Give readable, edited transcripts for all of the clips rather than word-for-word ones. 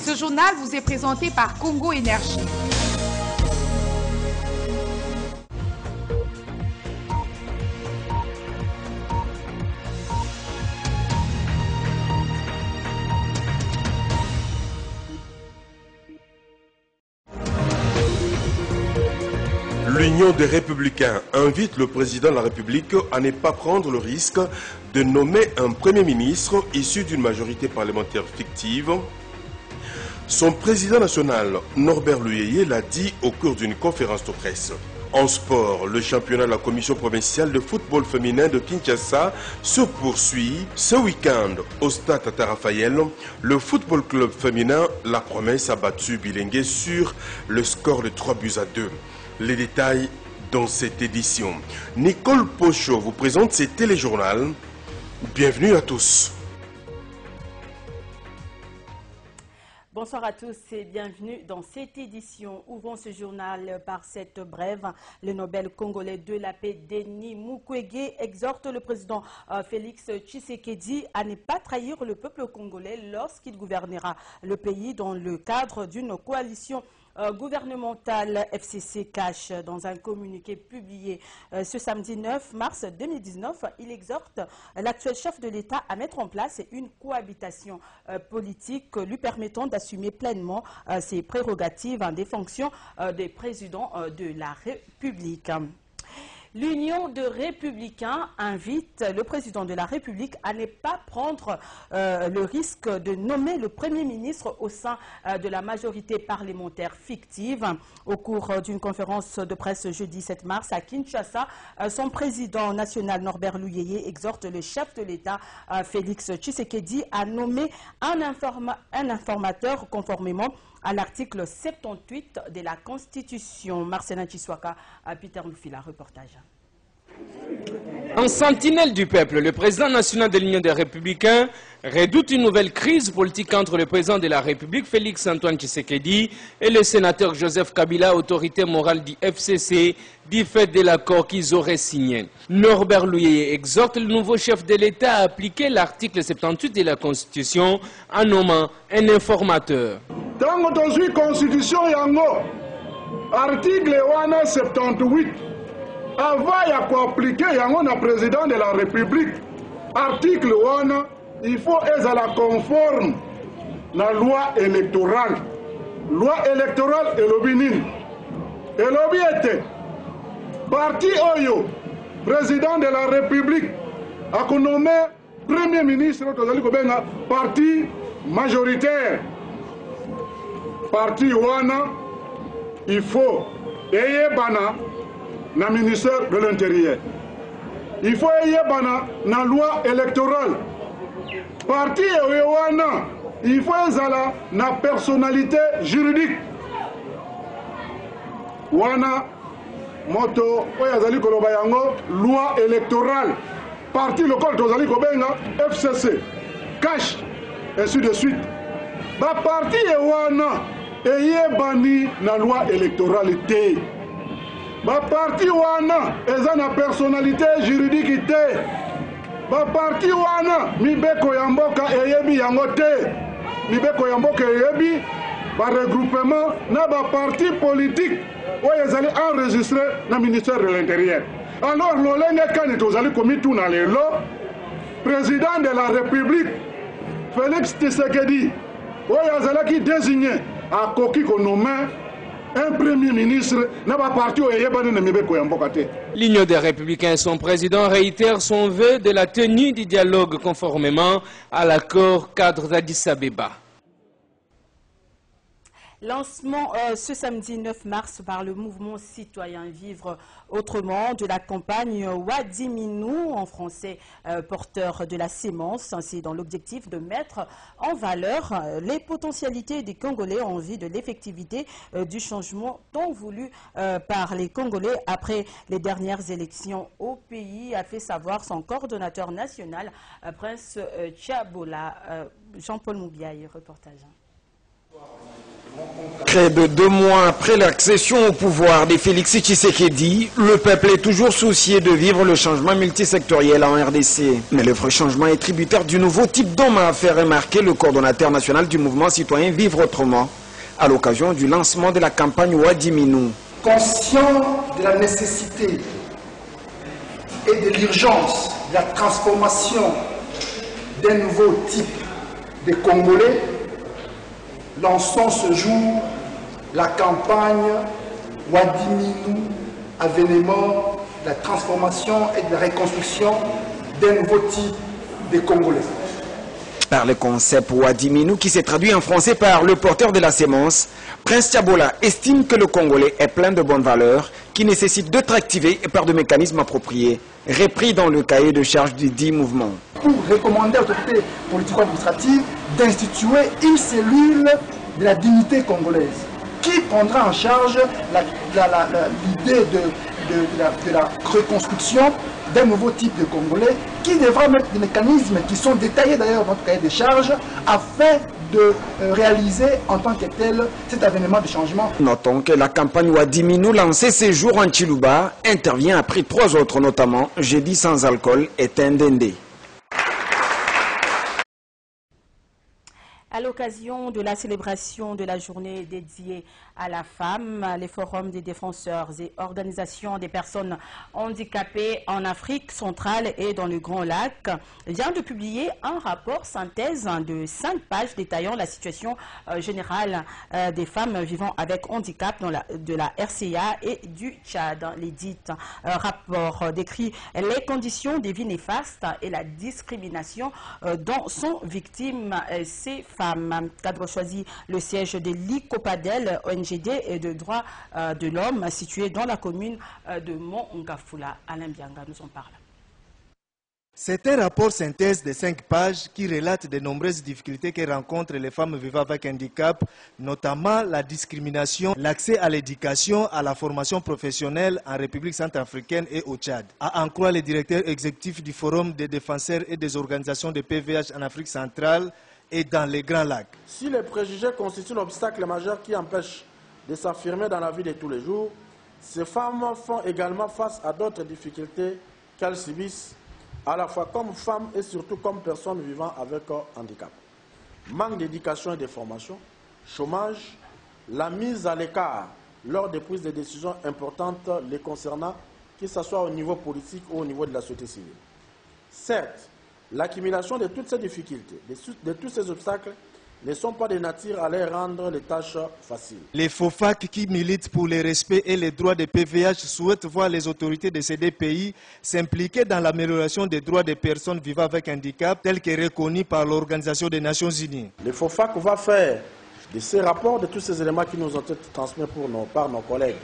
Ce journal vous est présenté par Congo Énergie. L'Union des Républicains invite le président de la République à ne pas prendre le risque de nommer un Premier ministre issu d'une majorité parlementaire fictive. Son président national, Norbert Luyeye, l'a dit au cours d'une conférence de presse. En sport, le championnat de la commission provinciale de football féminin de Kinshasa se poursuit. Ce week-end, au stade Tata Raphaël, le football club féminin La Promesse a battu Bilengue sur le score de 3-2. Les détails dans cette édition. Nicole Pochot vous présente ce téléjournal. Bienvenue à tous. Bonsoir à tous et bienvenue dans cette édition. Ouvrons ce journal par cette brève. Le Nobel congolais de la paix, Denis Mukwege, exhorte le président Félix Tshisekedi à ne pas trahir le peuple congolais lorsqu'il gouvernera le pays dans le cadre d'une coalition gouvernementale. FCC cache dans un communiqué publié ce samedi 9 mars 2019, il exhorte l'actuel chef de l'État à mettre en place une cohabitation politique lui permettant d'assumer pleinement ses prérogatives des fonctions des présidents de la République. L'Union des Républicains invite le président de la République à ne pas prendre le risque de nommer le Premier ministre au sein de la majorité parlementaire fictive. Au cours d'une conférence de presse jeudi 7 mars à Kinshasa, son président national Norbert Luyeye exhorte le chef de l'État Félix Tshisekedi à nommer un informateur conformément à l'article 78 de la Constitution. Marcelin Chiswaka, Peter Lufila, reportage. En sentinelle du peuple, le président national de l'Union des Républicains redoute une nouvelle crise politique entre le président de la République, Félix-Antoine Tshisekedi, et le sénateur Joseph Kabila, autorité morale du FCC, du fait de l'accord qu'ils auraient signé. Norbert Luyeye exhorte le nouveau chef de l'État à appliquer l'article 78 de la Constitution en nommant un informateur. Dans la Constitution, article 78, avant d'appliquer le président de la République, article 1, il faut être conforme à la loi électorale. Loi électorale est l'obénin. Et l'obéité, parti Oyo, président de la République, a nommé Premier ministre, parti majoritaire. Parti Wana, il faut ayer bana na ministère de l'Intérieur. Il faut ayer bana na loi électorale. Parti Wana, il faut ezala na personnalité juridique. Wana moto oyazali koloba yango loi électorale. Parti local tozali kobenga FCC, cash, ainsi de suite. Ba parti Wana eyebani na loi électorale te. Ba parti wana eza na personnalité juridique te. Ba parti wana mibeko ya mboka eyebi yango te. Mibeko ya mboka eyebi ba regroupement na ba parti politique oyo ezali enregistré na ministère de l'Intérieur. Alors lolenge kani tozali komitu na lelo président de la République Félix Tshisekedi oyo azalaki désigné à Koki Konome, un premier ministre n'a pas parti au Yébane de Mibeko Yambokate. L'Union des Républicains et son président réitèrent son vœu de la tenue du dialogue conformément à l'accord cadre d'Addis Abeba. Lancement ce samedi 9 mars par le mouvement citoyen Vivre Autrement de la campagne Wadiminou, en français porteur de la sémence, ainsi dans l'objectif de mettre en valeur les potentialités des Congolais en vue de l'effectivité du changement tant voulu par les Congolais après les dernières élections au pays, a fait savoir son coordonnateur national, Prince Tchabola. Jean-Paul Moubiaï, reportage. Près de 2 mois après l'accession au pouvoir de Félix Tshisekedi, le peuple est toujours soucié de vivre le changement multisectoriel en RDC. Mais le vrai changement est tributaire du nouveau type d'homme, a fait remarquer le coordonnateur national du mouvement citoyen Vivre Autrement, à l'occasion du lancement de la campagne Wadiminou. Conscient de la nécessité et de l'urgence de la transformation d'un nouveau type de Congolais, lançons ce jour la campagne Wadiminou, avènement de la transformation et de la reconstruction d'un nouveau type de Congolais. Par le concept Wadiminou, qui s'est traduit en français par le porteur de la sémence, Prince Tiabola estime que le Congolais est plein de bonnes valeurs qui nécessitent d'être activées par des mécanismes appropriés, repris dans le cahier de charge du dit mouvement. Pour recommander aux autorités politico-administratives d'instituer une cellule de la dignité congolaise qui prendra en charge l'idée de la reconstruction d'un nouveau type de Congolais qui devra mettre des mécanismes qui sont détaillés d'ailleurs dans notre cahier de charges afin de réaliser en tant que tel cet avènement de changement. Notons que la campagne Wadiminou lancée ces jours en Chiluba intervient après 3 autres, notamment Jeudi sans alcool et Tendende. À l'occasion de la célébration de la journée dédiée à la femme, les forums des défenseurs et organisations des personnes handicapées en Afrique centrale et dans le Grand Lac vient de publier un rapport synthèse de 5 pages détaillant la situation générale des femmes vivant avec handicap de la RCA et du Tchad. L'édit rapport décrit les conditions des vies néfastes et la discrimination dont sont victimes ces femmes. Cadre choisi le siège de l'ICOPADEL, ONGD et de droits de l'homme situé dans la commune de Mongafula. Alain Bianga nous en parle. C'est un rapport synthèse de 5 pages qui relate de nombreuses difficultés que rencontrent les femmes vivant avec handicap, notamment la discrimination, l'accès à l'éducation, à la formation professionnelle en République centrafricaine et au Tchad. À en croire le directeur exécutif du Forum des défenseurs et des organisations de PVH en Afrique centrale et dans les Grands Lacs. Si les préjugés constituent l'obstacle majeur qui empêche de s'affirmer dans la vie de tous les jours, ces femmes font également face à d'autres difficultés qu'elles subissent, à la fois comme femmes et surtout comme personnes vivant avec handicap. Manque d'éducation et de formation, chômage, la mise à l'écart lors des prises de décisions importantes les concernant, que ce soit au niveau politique ou au niveau de la société civile. Certes, l'accumulation de toutes ces difficultés, de tous ces obstacles, ne sont pas de nature à leur rendre les tâches faciles. Les FOFAC qui militent pour le respect et les droits des PVH souhaitent voir les autorités de ces deux pays s'impliquer dans l'amélioration des droits des personnes vivant avec handicap, tels que reconnus par l'Organisation des Nations Unies. Les FOFAC va faire de ces rapports, de tous ces éléments qui nous ont été transmis par nos collègues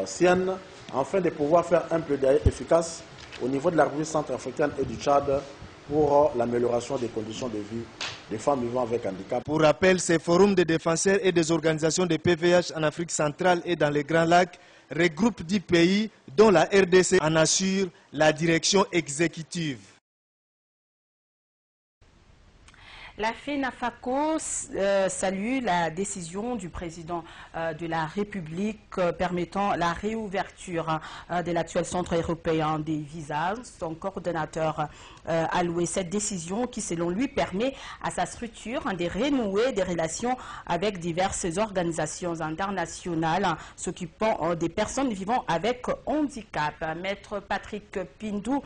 siennes, afin de pouvoir faire un plaidoyer efficace au niveau de la République centrafricaine et du Tchad pour l'amélioration des conditions de vie des femmes vivant avec handicap. Pour rappel, ces forums de défenseurs et des organisations de PVH en Afrique centrale et dans les Grands Lacs regroupent 10 pays dont la RDC en assure la direction exécutive. La FENAFACO salue la décision du président de la République permettant la réouverture de l'actuel centre européen des visas. Son coordonnateur a loué cette décision qui, selon lui, permet à sa structure de renouer des relations avec diverses organisations internationales s'occupant des personnes vivant avec handicap. Maître Patrick Pindou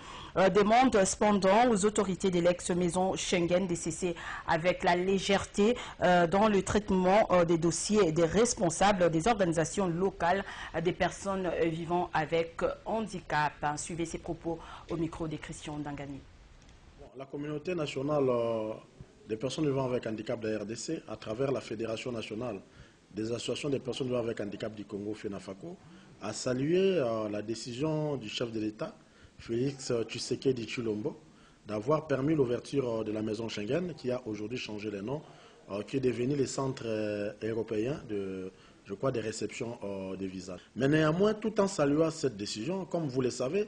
demande cependant aux autorités de l'ex-maison Schengen de cesser avec la légèreté dans le traitement des dossiers des responsables des organisations locales des personnes vivant avec handicap. Suivez ces propos au micro de Christian Dangani. La communauté nationale des personnes vivant avec handicap de la RDC, à travers la Fédération nationale des associations des personnes vivant avec handicap du Congo, FENAFACO, a salué la décision du chef de l'État, Félix Tshisekedi Tshilombo, d'avoir permis l'ouverture de la maison Schengen, qui a aujourd'hui changé de nom, qui est devenu le centre européen de réception des visas. Mais néanmoins, tout en saluant cette décision, comme vous le savez,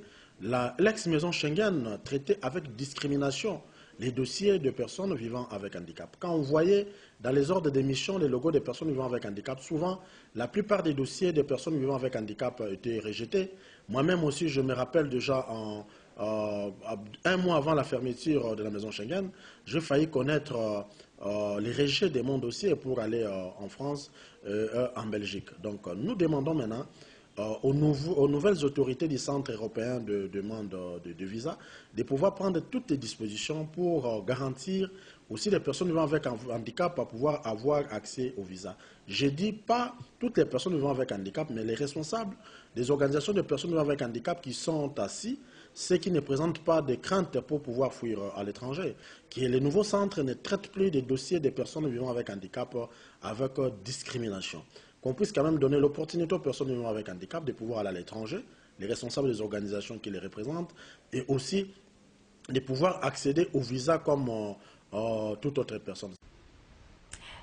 l'ex-maison Schengen traitait avec discrimination les dossiers de personnes vivant avec handicap. Quand on voyait dans les ordres d'émission les logos des personnes vivant avec handicap, souvent, la plupart des dossiers des personnes vivant avec handicap étaient rejetés. Moi-même aussi, je me rappelle déjà un mois avant la fermeture de la maison Schengen, j'ai failli connaître les rejets de mon dossier pour aller en France, en Belgique. Donc nous demandons maintenant aux nouvelles autorités du Centre européen de demande de visa de pouvoir prendre toutes les dispositions pour garantir aussi les personnes vivant avec handicap à pouvoir avoir accès au visa. Je dis pas toutes les personnes vivant avec handicap, mais les responsables des organisations de personnes vivant avec handicap qui sont assis, ceux qui ne présentent pas de craintes pour pouvoir fuir à l'étranger, que les nouveaux centres ne traitent plus des dossiers des personnes vivant avec handicap avec discrimination. Qu'on puisse quand même donner l'opportunité aux personnes vivant avec handicap de pouvoir aller à l'étranger, les responsables des organisations qui les représentent, et aussi de pouvoir accéder au visa comme toute autre personne.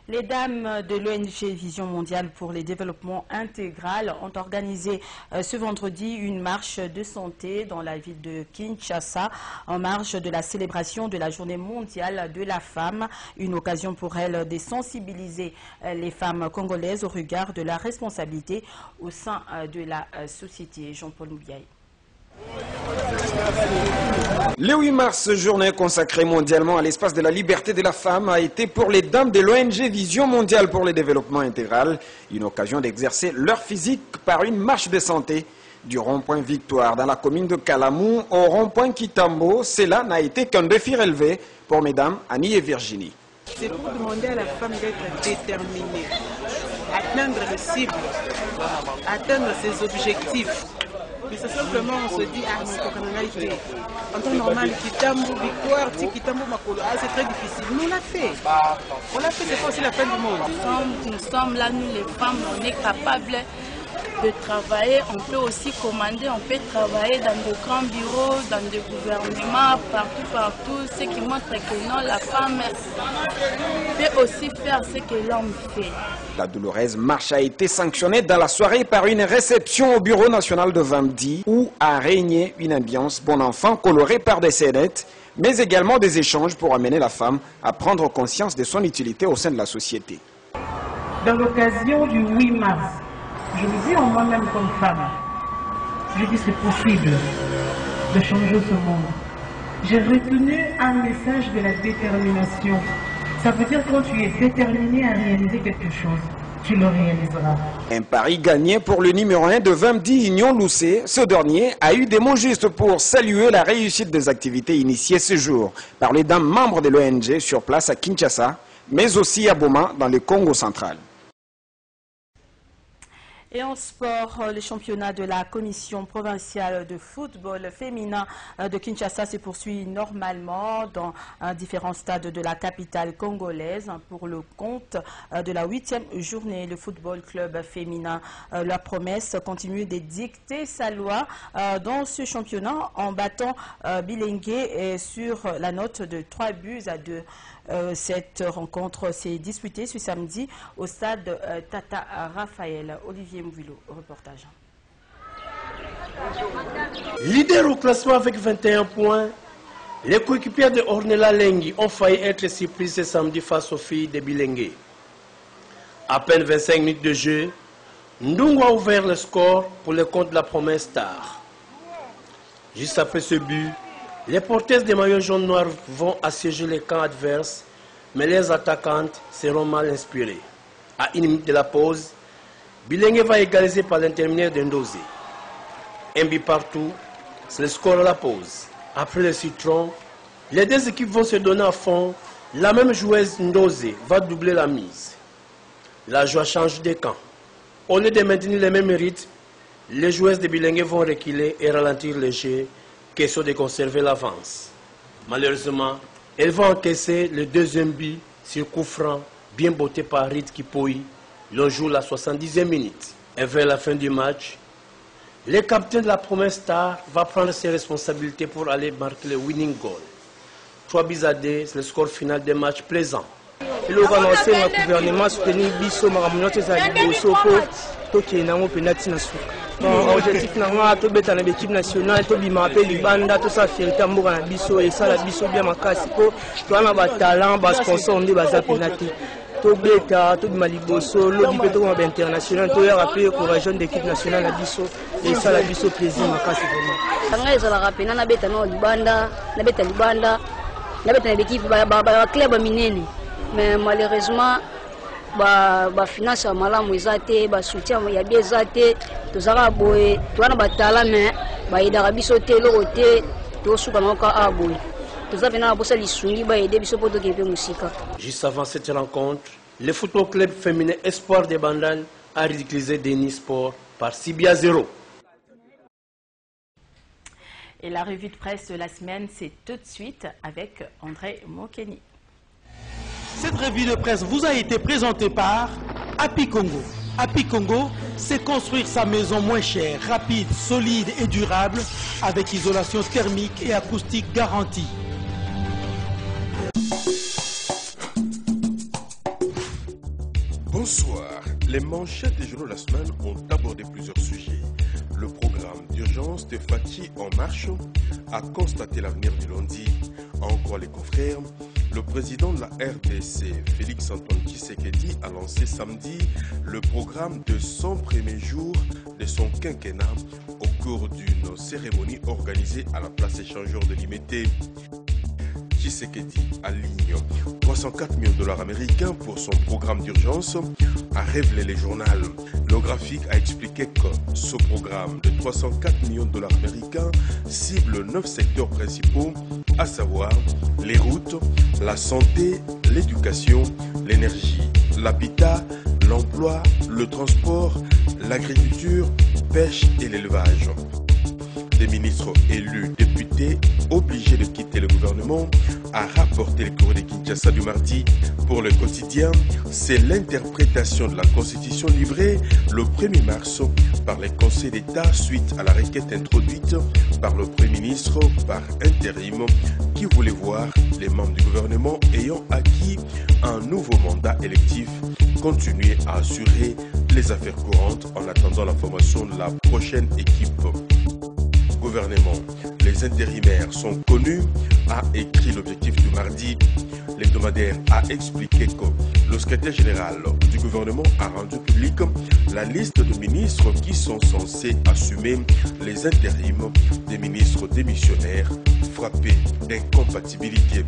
Les dames de l'ONG Vision mondiale pour le développement intégral ont organisé ce vendredi une marche de santé dans la ville de Kinshasa en marge de la célébration de la journée mondiale de la femme, une occasion pour elles de sensibiliser les femmes congolaises au regard de la responsabilité au sein de la société. Jean-Paul Moubiaï. Le 8 mars, journée consacrée mondialement à l'espace de la liberté de la femme, a été pour les dames de l'ONG Vision mondiale pour le développement intégral une occasion d'exercer leur physique par une marche de santé du rond-point Victoire dans la commune de Kalamou au rond-point Kitambo. Cela n'a été qu'un défi relevé pour mesdames Annie et Virginie. C'est pour demander à la femme d'être déterminée, atteindre les cibles, atteindre ses objectifs. Mais c'est simplement, on se dit, ah, c'est en temps normal, Kitambo, Victoire, Kitambo, Makolo, c'est très difficile. Mais on l'a fait. On l'a fait, c'est pas aussi la fin du monde. Nous sommes là, nous les femmes, on est capables de travailler. On peut aussi commander, on peut travailler dans de grands bureaux, dans des gouvernements, partout. Ce qui montre que non, la femme peut aussi faire ce que l'homme fait. La douloureuse marche a été sanctionnée dans la soirée par une réception au bureau national de Vamdi où a régné une ambiance bon enfant colorée par des scénettes, mais également des échanges pour amener la femme à prendre conscience de son utilité au sein de la société. Dans l'occasion du 8 mars, je me dis en moi-même comme femme, je dis c'est possible de changer ce monde. J'ai retenu un message de la détermination. Ça veut dire que quand tu es déterminé à réaliser quelque chose, tu le réaliseras. Un pari gagné pour le numéro 1 de Vamdi, Ignon Loussé. Ce dernier a eu des mots justes pour saluer la réussite des activités initiées ce jour par les dames membres de l'ONG sur place à Kinshasa, mais aussi à Boma dans le Congo central. Et en sport, le championnat de la commission provinciale de football féminin de Kinshasa se poursuit normalement dans différents stades de la capitale congolaise pour le compte de la 8e journée. Le football club féminin, la promesse continue de dicter sa loi dans ce championnat en battant Bilengue sur la note de 3-2. Cette rencontre s'est disputée ce samedi au stade Tata Raphaël. Olivier Mouvilo, reportage. Leader au classement avec 21 points, les coéquipiers de Ornella Lengi ont failli être surpris ce samedi face aux filles de Bilengue. À peine 25 minutes de jeu, Ndungu a ouvert le score pour le compte de la promesse Star. Juste après ce but, les porteuses des maillots jaunes noirs vont assiéger les camps adverses, mais les attaquantes seront mal inspirées. À une minute de la pause, Bilengue va égaliser par l'intermédiaire d'Endosé. Un but partout, c'est le score à la pause. Après le citron, les deux équipes vont se donner à fond. La même joueuse Ndosé va doubler la mise. La joie change de camp. Au lieu de maintenir les mêmes rythmes, les joueuses de Bilengue vont reculer et ralentir le jeu, question de conserver l'avance. Malheureusement, elles vont encaisser le deuxième but sur coup franc, bien botté par Rit Kipoui. L'on joue la 70e minute. Et vers la fin du match, le capitaine de la promesse Star va prendre ses responsabilités pour aller marquer le winning goal. 3 buts à 2, c'est le score final des matchs plaisant. Le gouvernement soutenir Bisso Maramonote Zali Bosoko, Toki Nango Penati Nasuka. Bon, objectif nanga to beta na équipe nationale to bima pe libanda to sa fierté mboka na biso et ça la biso bien makasi ko to na ba talent ba sponsor ndi ba za penalty. To beta to bima liboso lobi pe to ba international to ya rappeler courage d'équipe nationale na biso et ça la biso plaisir makasi vraiment. Tanga ezala rapena na beta no libanda, na beta libanda, na beta na équipe ba club minene. Mais malheureusement ba finance malamu ezate ba soutien ya bien ezate tozaka boye twana batala mais ba idara biso te lokote to suka noka aboye tozape na bosa lisungi ba aider biso poto kepe musika. Juste avant cette rencontre, le football club féminin Espoir de Bandal a ridiculisé Denis Sport par 6-0. Et la revue de presse de la semaine, c'est tout de suite avec André Mokeni. Cette revue de presse vous a été présentée par Happy Congo. Happy Congo, c'est construire sa maison moins chère, rapide, solide et durable avec isolation thermique et acoustique garantie. Bonsoir. Les manchettes des journaux de la semaine ont abordé plusieurs sujets. Le programme d'urgence de Fatih en marche a constaté l'avenir du lundi. Encore les confrères, le président de la RDC, Félix Antoine Tshisekedi, a lancé samedi le programme de 100 premiers jours de son quinquennat au cours d'une cérémonie organisée à la place échangeur de Limité. Tshisekedi aligne 304 millions de dollars américains pour son programme d'urgence, a révélé les journaux. Le graphique a expliqué que ce programme de 304 millions de dollars américains cible 9 secteurs principaux, à savoir les routes, la santé, l'éducation, l'énergie, l'habitat, l'emploi, le transport, l'agriculture, pêche et l'élevage. Des ministres élus, députés, obligés de quitter le gouvernement, a rapporté le courrier de Kinshasa du mardi. Pour le quotidien, c'est l'interprétation de la Constitution livrée le 1er mars par les conseils d'État suite à la requête introduite par le Premier ministre par intérim qui voulait voir les membres du gouvernement ayant acquis un nouveau mandat électif continuer à assurer les affaires courantes en attendant la formation de la prochaine équipe. Gouvernement, les intérimaires sont connus, a écrit l'objectif du mardi. L'hebdomadaire a expliqué que le secrétaire général du gouvernement a rendu public la liste de ministres qui sont censés assumer les intérims des ministres démissionnaires frappés d'incompatibilité.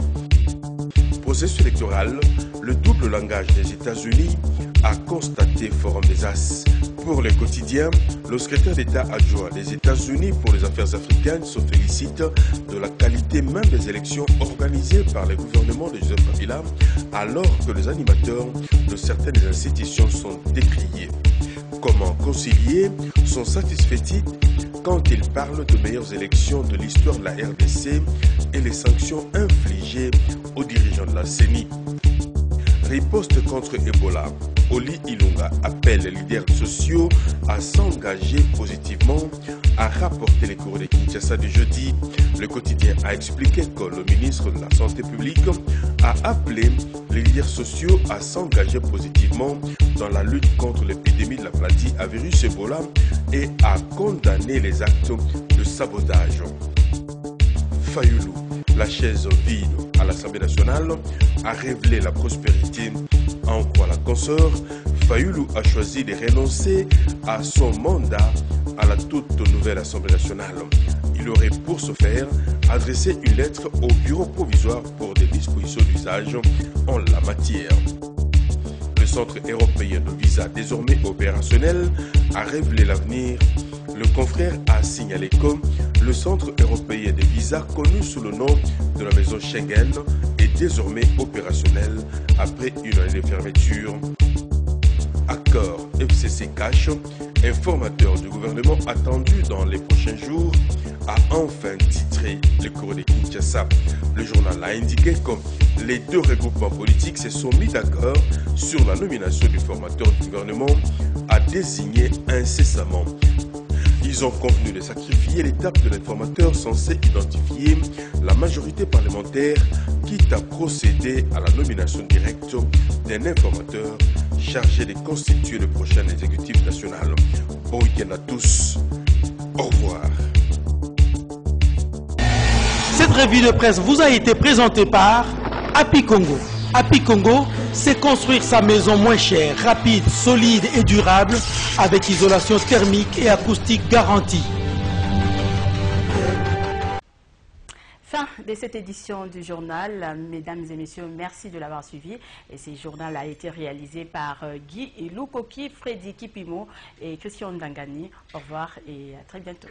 Processus électoral, le double langage des États-Unis a constaté Forum des As. Pour le quotidien, le secrétaire d'État adjoint des États-Unis pour les affaires africaines se félicite de la qualité même des élections organisées par le gouvernement de Joseph Kabila, alors que les animateurs de certaines institutions sont décriés. Comment concilier son satisfait quand il parle de meilleures élections de l'histoire de la RDC et les sanctions infligées aux dirigeants de la CENI. Riposte contre Ebola. Oli Ilunga appelle les leaders sociaux à s'engager positivement, a rapporté les courriers de Kinshasa du jeudi. Le quotidien a expliqué que le ministre de la Santé publique a appelé les leaders sociaux à s'engager positivement dans la lutte contre l'épidémie de la maladie à virus Ebola et à condamner les actes de sabotage. Fayoulou, la chaise vide à l'Assemblée nationale, a révélé la prospérité. En quoi la consort, Fayoulou a choisi de renoncer à son mandat à la toute nouvelle Assemblée nationale. Il aurait pour ce faire adressé une lettre au bureau provisoire pour des dispositions d'usage en la matière. Le Centre européen de visa désormais opérationnel a révélé l'avenir. Le confrère a signalé que le Centre européen des visas, connu sous le nom de la maison Schengen, est désormais opérationnel après une année de fermeture. Accord FCC Cash, informateur du gouvernement attendu dans les prochains jours, a enfin titré le courrier de Kinshasa. Le journal a indiqué que les deux regroupements politiques se sont mis d'accord sur la nomination du formateur du gouvernement à désigner incessamment. Ils ont convenu de sacrifier l'étape de l'informateur censé identifier la majorité parlementaire, quitte à procéder à la nomination directe d'un informateur chargé de constituer le prochain exécutif national. Bon week-end à tous. Au revoir. Cette revue de presse vous a été présentée par Happy Congo. Happy Congo, c'est construire sa maison moins chère, rapide, solide et durable avec isolation thermique et acoustique garantie. Fin de cette édition du journal. Mesdames et messieurs, merci de l'avoir suivi. Et ce journal a été réalisé par Guy Lukoki, Freddy Kipimo et Christian Dangani. Au revoir et à très bientôt.